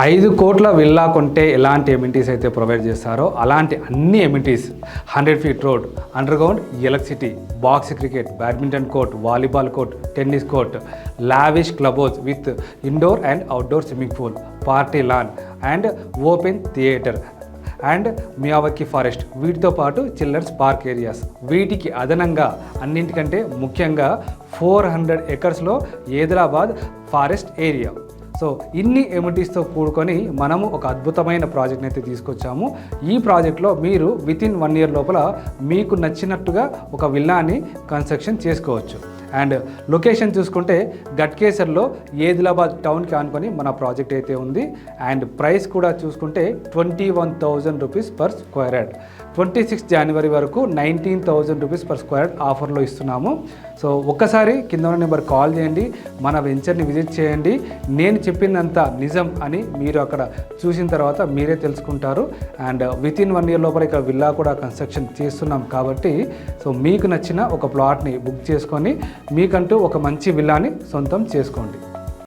5 కోట్ల విల్లా కొంటే ఎలాంటి ఎమ్యూనిటీస్ అయితే ప్రొవైడ్ చేస్తారో అలాంటి అన్ని amenities 100 feet road, underground electricity, box cricket, badminton court, volleyball court, tennis court, lavish club house with indoor and outdoor swimming pool, party lawn and open theatre and Miyawaki forest, వీటితో పాటు children's park areas. వీటికి అదనంగా అన్నింటికంటే ముఖ్యంగా 400 ఎకర్స్లో Edilabad forest area. So ఇన్ని ఎమ్యూనిటీస్తో కూడుకొని మనము ఒక అద్భుతమైన ప్రాజెక్ట్ని అయితే తీసుకొచ్చాము. ఈ ప్రాజెక్ట్లో మీరు వితిన్ 1 ఇయర్ లోపల మీకు నచ్చినట్టుగా ఒక విల్లాని కన్స్ట్రక్షన్ చేసుకోవచ్చు. అండ్ లొకేషన్ చూసుకుంటే గట్కేసర్లో ఏదిలాబాద్ టౌన్కి ఆనుకొని మన ప్రాజెక్ట్ అయితే ఉంది. అండ్ ప్రైస్ కూడా చూసుకుంటే 21,000 రూపీస్ పర్ స్క్వేర్ యార్డ్. 26 జనవరి వరకు 19,000 రూపీస్ పర్ స్క్వేర్ యార్డ్ ఆఫర్లో ఇస్తున్నాము. సో ఒక్కసారి కింద ఉన్న నెంబర్ కాల్ చేయండి, మన వెంచర్ని విజిట్ చేయండి. నేను చెప్పిందంతా నిజం అని మీరు అక్కడ చూసిన తర్వాత మీరే తెలుసుకుంటారు. అండ్ వితిన్ 1 ఇయర్ లోపల ఇక్కడ విల్లా కూడా కన్స్ట్రక్షన్ చేస్తున్నాం కాబట్టి సో మీకు నచ్చిన ఒక ప్లాట్ని బుక్ చేసుకొని మీకంటూ ఒక మంచి విల్లాని సొంతం చేసుకోండి.